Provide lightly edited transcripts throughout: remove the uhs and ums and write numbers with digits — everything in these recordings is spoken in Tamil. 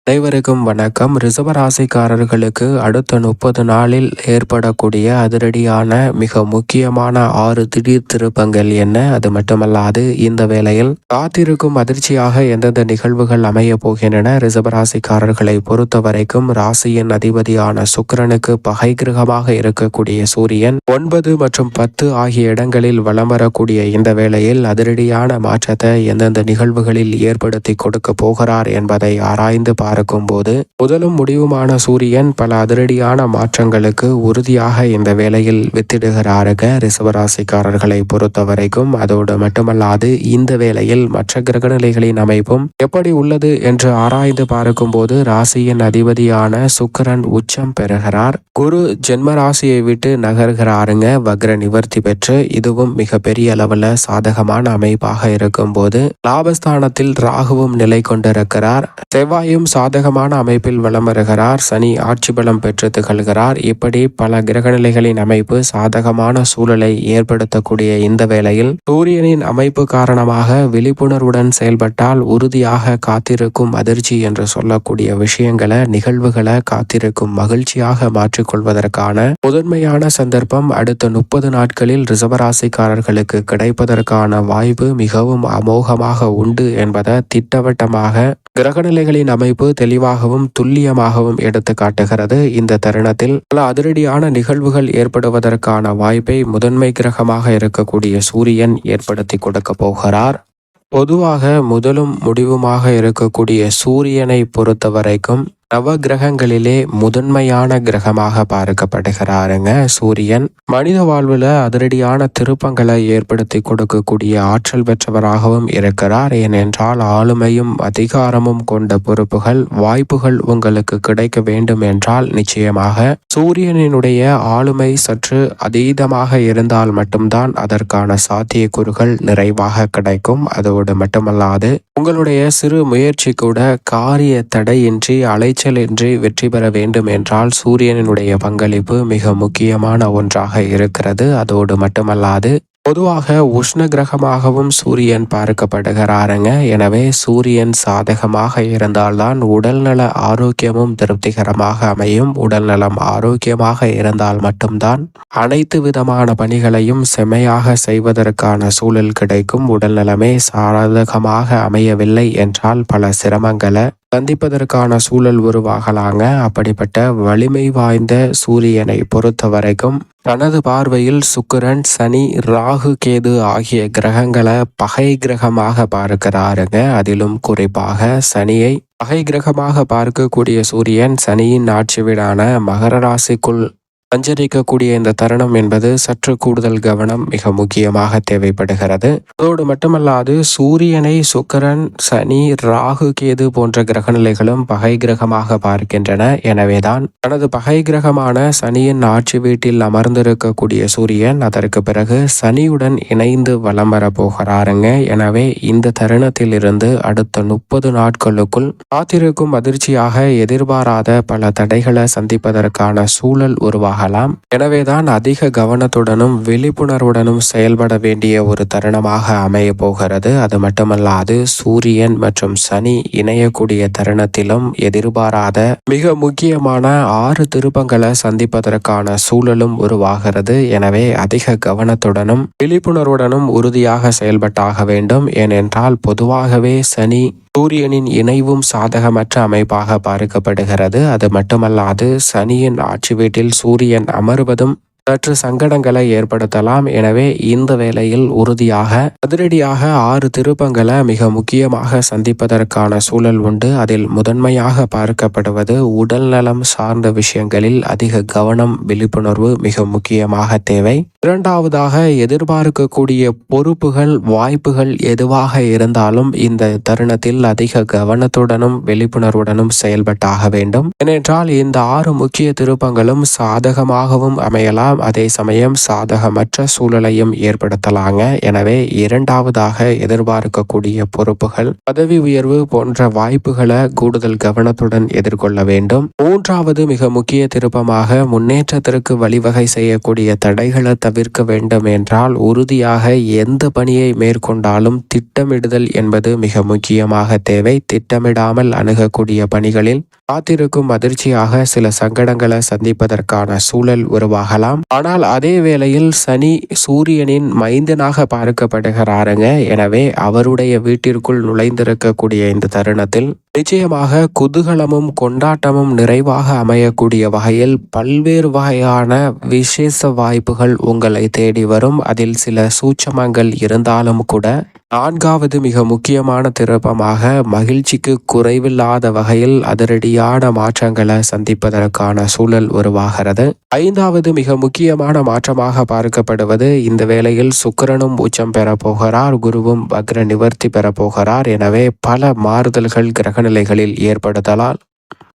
அனைவருக்கும் வணக்கம். ரிஷபராசிக்காரர்களுக்கு அடுத்த 30 நாளில் ஏற்படக்கூடிய அதிரடியான மிக முக்கியமான 6 திடீர் திருப்பங்கள் என்ன? அது மட்டுமல்லாது இந்த வேளையில் காத்திருக்கும் அதிர்ச்சியாக எந்தெந்த நிகழ்வுகள் அமைய போகின்றன? ரிஷபராசிக்காரர்களை பொறுத்த வரைக்கும் ராசியின் அதிபதியான சுக்கிரனுக்கு பகை கிரகமாக இருக்கக்கூடிய சூரியன் 9 மற்றும் 10 ஆகிய இடங்களில் வலம் வரக்கூடிய இந்த வேளையில் அதிரடியான மாற்றத்தை எந்தெந்த நிகழ்வுகளில் ஏற்படுத்தி கொடுக்க போகிறார் என்பதை ஆராய்ந்து பார்க்கும்போது முதலும் முடிவுமான சூரியன் பல அதிரடியான மாற்றங்களுக்கு உறுதியாக இந்த வேளையில் வித்திடுகிறாருங்க ரிஷபராசிக்காரர்களை பொறுத்த வரைக்கும். அதோடு மட்டுமல்லாது இந்த வேளையில் மற்ற கிரகநிலைகளின் அமைப்பும் எப்படி உள்ளது என்று ஆராய்ந்து பார்க்கும்போது ராசியின் அதிபதியான சுக்கிரன் உச்சம் பெறுகிறார். குரு ஜென்ம ராசியை விட்டு நகர்கிறாருங்க வக்ர நிவர்த்தி பெற்று. இதுவும் மிக பெரிய அளவுல சாதகமான அமைப்பாக இருக்கும் போது லாபஸ்தானத்தில் ராகுவும் நிலை கொண்டிருக்கிறார். செவ்வாயும் சாதகமான அமைப்பில் வலம் வருகிறார். சனி ஆட்சி பலம் பெற்று திகழ்கிறார். இப்படி பல கிரகநிலைகளின் அமைப்பு சாதகமான சூழலை ஏற்படுத்தக்கூடிய இந்த வேளையில் சூரியனின் அமைப்பு காரணமாக விழிப்புணர்வுடன் செயல்பட்டால் உறுதியாக காத்திருக்கும் அதிர்ச்சி என்று சொல்லக்கூடிய விஷயங்களை நிகழ்வுகளை காத்திருக்கும் மகிழ்ச்சியாக மாற்றிக்கொள்வதற்கான முதன்மையான சந்தர்ப்பம் அடுத்த 30 நாட்களில் ரிஷபராசிக்காரர்களுக்கு கிடைப்பதற்கான வாய்ப்பு மிகவும் அமோகமாக உண்டு என்பதை திட்டவட்டமாக கிரகநிலைகளின் அமைப்பு தெளிவாகவும் துல்லியமாகவும் எடுத்து காட்டுகிறது. இந்த தருணத்தில் பல அதிரடியான நிகழ்வுகள் ஏற்படுவதற்கான வாய்ப்பை முதன்மை கிரகமாக இருக்கக்கூடிய சூரியன் ஏற்படுத்தி கொடுக்க போகிறார். பொதுவாக முதலும் முடிவுமாக இருக்கக்கூடிய சூரியனை பொறுத்த வரைக்கும் நவ கிரகங்களிலே முதன்மையான கிரகமாக பார்க்கப்படுகிறாருங்க சூரியன். மனித வாழ்வுல அதிரடியான திருப்பங்களை ஏற்படுத்தி கொடுக்கக்கூடிய ஆற்றல் பெற்றவராகவும் இருக்கிறார். ஏனென்றால் ஆளுமையும் அதிகாரமும் கொண்ட பொறுப்புகள் வாய்ப்புகள் உங்களுக்கு கிடைக்க வேண்டும் என்றால் நிச்சயமாக சூரியனினுடைய ஆளுமை சற்று அதீதமாக இருந்தால் மட்டும்தான் அதற்கான சாத்தியக்கூறுகள் நிறைவாக கிடைக்கும். அதோடு மட்டுமல்லாது உங்களுடைய சிறு முயற்சி கூட காரிய தடையின்றி அலைச்சலின்றி வெற்றி பெற வேண்டும் என்றால் சூரியனுடைய பங்களிப்பு மிக முக்கியமான ஒன்றாக இருக்கிறது. அதோடு மட்டுமல்லாது பொதுவாக உஷ்ண கிரகமாகவும் சூரியன் பார்க்கப்படுகிறாருங்க. எனவே சூரியன் சாதகமாக இருந்தால்தான் உடல்நல ஆரோக்கியமும் திருப்திகரமாக அமையும். உடல்நலம் ஆரோக்கியமாக இருந்தால் மட்டும்தான் அனைத்து விதமான பணிகளையும் செம்மையாக செய்வதற்கான சூழல் கிடைக்கும். உடல்நலமே சாதகமாக அமையவில்லை என்றால் பல சிரமங்களை சந்திப்பதற்கான சூழல் உருவாகலாங்க. அப்படிப்பட்ட வலிமை வாய்ந்த சூரியனை பொறுத்த வரைக்கும் தனது பார்வையில் சுக்கிரன் சனி ராகு கேது ஆகிய கிரகங்களை பகை கிரகமாக பார்க்கிறாருங்க. அதிலும் குறிப்பாக சனியை பகை கிரகமாக பார்க்கக்கூடிய சூரியன் சனியின் ஆட்சி வீடான மகர ராசிக்குள் சஞ்சரிக்கக்கூடிய இந்த தருணம் என்பது சற்று கூடுதல் கவனம் மிக முக்கியமாக தேவைப்படுகிறது. அதோடு மட்டுமல்லாது சூரியனை சுக்கிரன் சனி ராகு கேது போன்ற கிரகநிலைகளும் பகை கிரகமாக பார்க்கின்றன. எனவேதான் தனது பகை கிரகமான சனியின் ஆட்சி வீட்டில் அமர்ந்திருக்கக்கூடிய சூரியன் அதற்கு பிறகு சனியுடன் இணைந்து வலம் வரப்போகிறாருங்க. எனவே இந்த தருணத்தில் இருந்து அடுத்த 30 நாட்களுக்குள் காத்திருக்கும் அதிர்ச்சியாக எதிர்பாராத பல தடைகளை சந்திப்பதற்கான சூழல் உருவாக. எனவேதான் அதிக கவனத்துடனும் விழிப்புணர்வுடனும் செயல்பட வேண்டிய ஒரு தருணமாக அமைய போகிறது. அது மட்டுமல்லாது சூரியன் மற்றும் சனி இணையக்கூடிய தருணத்திலும் எதிர்பாராத மிக முக்கியமான 6 திருப்பங்களை சந்திப்பதற்கான சூழலும் உருவாகிறது. எனவே அதிக கவனத்துடனும் விழிப்புணர்வுடனும் உறுதியாக செயல்பட்டாக வேண்டும். ஏனென்றால் பொதுவாகவே சனி சூரியனின் இணைவும் சாதகமற்ற அமைப்பாக பார்க்கப்படுகிறது. அது மட்டுமல்லாது சனியின் ஆட்சி வீட்டில் சூரியன் அமர்வதும் சற்று சங்கடங்களை ஏற்படுத்தலாம். எனவே இந்த வேளையில் உறுதியாக அதிரடியாக 6 திருப்பங்களை மிக முக்கியமாக சந்திப்பதற்கான சூழல் உண்டு. அதில் முதன்மையாக பார்க்கப்படுவது உடல் நலம் சார்ந்த விஷயங்களில் அதிக கவனம் விழிப்புணர்வு மிக முக்கியமாக தேவை. இரண்டாவதாக எதிர்பார்க்கக்கூடிய பொறுப்புகள் வாய்ப்புகள் எதுவாக இருந்தாலும் இந்த தருணத்தில் அதிக கவனத்துடனும் விழிப்புணர்வுடனும் செயல்பட்டாக வேண்டும். ஏனென்றால் இந்த 6 முக்கிய திருப்பங்களும் சாதகமாகவும் அமையலாம் ஏற்படுத்தலாம். அதே சமயம் சாதகமற்ற சூழலையும் ஏற்படுத்தலாங்க. எனவே இரண்டாவதாக எதிர்பார்க்கக்கூடிய பொறுப்புகள், பதவி உயர்வு போன்ற வாய்ப்புகளை கூடுதல் கவனத்துடன் எதிர்கொள்ள வேண்டும். மூன்றாவது மிக முக்கிய திருப்பமாக முன்னேற்றத்திற்கு வழிவகை செய்யக்கூடிய தடைகளை தவிர்க்க வேண்டும் என்றால் உறுதியாக எந்த பணியை மேற்கொண்டாலும் திட்டமிடுதல் என்பது மிக முக்கியமாக தேவை. திட்டமிடாமல் அணுகக்கூடிய பணிகளில் காத்திருக்கும் அதிர்ச்சியாக சில சங்கடங்களை சந்திப்பதற்கான சூழல் உருவாகலாம். ஆனால் அதே வேளையில் சனி சூரியனின் மைந்தனாக பார்க்கப்படுகிறாருங்க. எனவே அவருடைய வீட்டிற்குள் நுழைந்திருக்கக்கூடிய இந்த தருணத்தில் நிச்சயமாக குதூகலமும் கொண்டாட்டமும் நிறைவாக அமையக்கூடிய வகையில் பல்வேறு வகையான விசேஷ வாய்ப்புகள் உங்களை தேடி வரும். அதில் சில சூட்சமங்கள் இருந்தாலும் கூட நான்காவது மிக முக்கியமான திருப்பமாக மகிழ்ச்சிக்கு குறைவில்லாத வகையில் அதிரடியான மாற்றங்களை சந்திப்பதற்கான சூழல் உருவாகிறது. ஐந்தாவது மிக முக்கியமான மாற்றமாக பார்க்கப்படுவது இந்த வேளையில் சுக்கிரனும் உச்சம் பெற போகிறார், குருவும் வக்ர நிவர்த்தி பெற போகிறார். எனவே பல மாறுதல்கள் கிரகநிலைகளில் ஏற்படுத்தலால்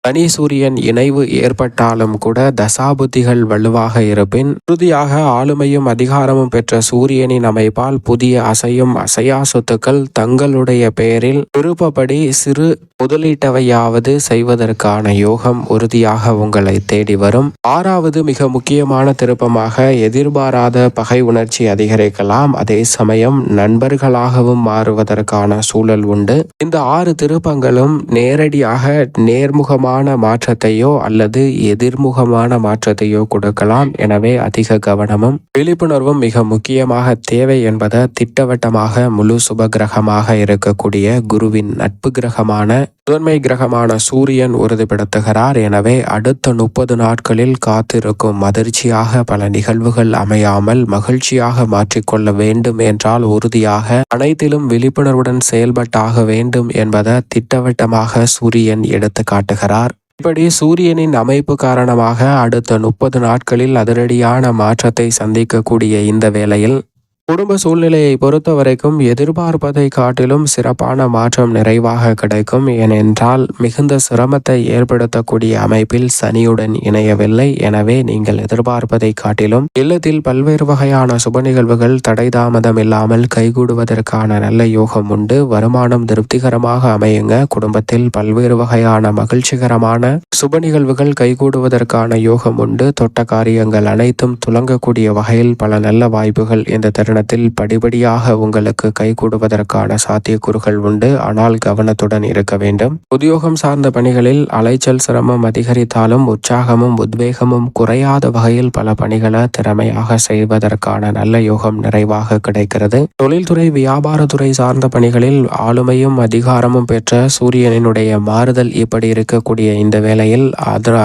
சனி சூரியன் இணைவு ஏற்பட்டாலும் கூட தசாபுத்திகள் வலுவாக இருப்பின் உறுதியாக ஆளுமையும் அதிகாரமும் பெற்ற சூரியனின் அமைப்பால் புதிய அசையும் அசையா சொத்துக்கள் தங்களுடைய பெயரில் விருப்பப்படி சிறு முதலீட்டவையாவது செய்வதற்கான யோகம் உறுதியாக உங்களை தேடி வரும். ஆறாவது மிக முக்கியமான திருப்பமாக எதிர்பாராத பகை உணர்ச்சி அதிகரிக்கலாம். அதே சமயம் நண்பர்களாகவும் மாறுவதற்கான சூழல் உண்டு. இந்த 6 திருப்பங்களும் நேரடியாக நேர்முகமான மாற்றத்தையோ அல்லது எதிர்முகமான மாற்றத்தையோ கொடுக்கலாம். எனவே அதிக கவனமும் விழிப்புணர்வும் மிக முக்கியமாக தேவை என்பதை திட்டவட்டமாக முழு சுப கிரகமாக இருக்கக்கூடிய குருவின் நட்பு கிரகமான முதன்மை கிரகமான சூரியன் உறுதிப்படுத்துகிறார். எனவே அடுத்த 30 நாட்களில் காத்திருக்கும் அதிர்ச்சியாக பல நிகழ்வுகள் அமையாமல் மகிழ்ச்சியாக மாற்றிக்கொள்ள வேண்டும் என்றால் உறுதியாக அனைத்திலும் விழிப்புணர்வுடன் செயல்பட்டாக வேண்டும் என்பதை திட்டவட்டமாக சூரியன் எடுத்து காட்டுகிறார். இப்படி சூரியனின் அமைப்பு காரணமாக அடுத்த 30 நாட்களில் அதிரடியான மாற்றத்தை சந்திக்கக்கூடிய இந்த வேளையில் குடும்ப சூழ்நிலையை பொறுத்த வரைக்கும் எதிர்பார்ப்பதை காட்டிலும் சிறப்பான மாற்றம் நிறைவாக கிடைக்கும். ஏனென்றால் மிகுந்த சிரமத்தை ஏற்படுத்தக்கூடிய அமைப்பில் சனியுடன் இணையவில்லை. எனவே நீங்கள் எதிர்பார்ப்பதை காட்டிலும் இல்லத்தில் பல்வேறு வகையான சுப நிகழ்வுகள் தடை தாமதம் இல்லாமல் கைகூடுவதற்கான நல்ல யோகம் உண்டு. வருமானம் திருப்திகரமாக அமையுங்க. குடும்பத்தில் பல்வேறு வகையான மகிழ்ச்சிகரமான சுப நிகழ்வுகள் கைகூடுவதற்கான யோகம் உண்டு. தொட்ட காரியங்கள் அனைத்தும் துலங்கக்கூடிய வகையில் பல நல்ல வாய்ப்புகள் இந்த தருணத்தில் படிப்படியாக உங்களுக்கு கைகூடுவதற்கான சாத்தியக்கூறுகள் உண்டு. ஆனால் கவனத்துடன் இருக்க வேண்டும். உத்தியோகம் சார்ந்த பணிகளில் அலைச்சல் சிரமம் அதிகரித்தாலும் உற்சாகமும் உத்வேகமும் குறையாத வகையில் பல பணிகளை திறமையாக செய்வதற்கான நல்ல யோகம் நிறைவாக கிடைக்கிறது. தொழில்துறை வியாபாரத்துறை சார்ந்த பணிகளில் ஆளுமையும் அதிகாரமும் பெற்ற சூரியனினுடைய மாறுதல் இப்படி இருக்கக்கூடிய இந்த வேளையில்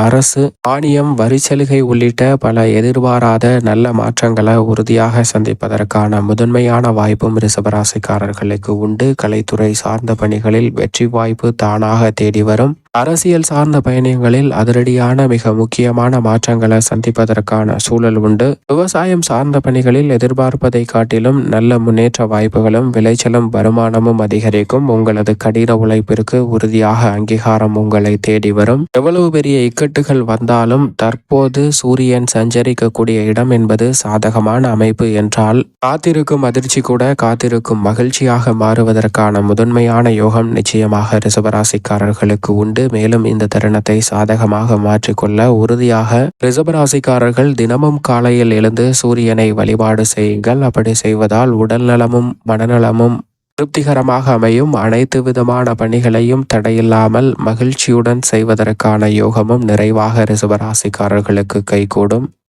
அரசு மானியம் வரிச்சலுகை உள்ளிட்ட பல எதிர்பாராத நல்ல மாற்றங்களை உறுதியாக சந்திப்பதற்கான முதன்மையான வாய்ப்பும் ரிஷபராசிக்காரர்களுக்கு உண்டு. கலைத்துறை சார்ந்த பணிகளில் வெற்றி வாய்ப்பு தானாக தேடி வரும். அரசியல் சார்ந்த பயணங்களில் அதிரடியான மிக முக்கியமான மாற்றங்களை சந்திப்பதற்கான சூழல் உண்டு. விவசாயம் சார்ந்த பணிகளில் எதிர்பார்ப்பதை காட்டிலும் நல்ல முன்னேற்ற வாய்ப்புகளும் விளைச்சலும் வருமானமும் அதிகரிக்கும். உங்களது கடின உழைப்பிற்கு உறுதியாக அங்கீகாரம் உங்களை தேடி வரும். எவ்வளவு பெரிய இக்கட்டுகள் வந்தாலும் தற்போது சூரியன் சஞ்சரிக்கக்கூடிய இடம் என்பது சாதகமான அமைப்பு என்றால் காத்திருக்கும் அதிர்ச்சி கூட காத்திருக்கும் மகிழ்ச்சியாக மாறுவதற்கான முதன்மையான யோகம் நிச்சயமாக ரிஷபராசிக்காரர்களுக்கு உண்டு. மேலும் இந்த தருணத்தை சாதகமாக மாற்றிக்கொள்ள உறுதியாக ரிஷபராசிக்காரர்கள் தினமும் காலையில் எழுந்து சூரியனை வழிபாடு செய்யுங்கள். அப்படி செய்வதால் உடல் நலமும் மனநலமும் திருப்திகரமாக அமையும். அனைத்து விதமான பணிகளையும் தடையில்லாமல் மகிழ்ச்சியுடன் செய்வதற்கான யோகமும் நிறைவாக ரிஷபராசிக்காரர்களுக்கு கைகூடும்.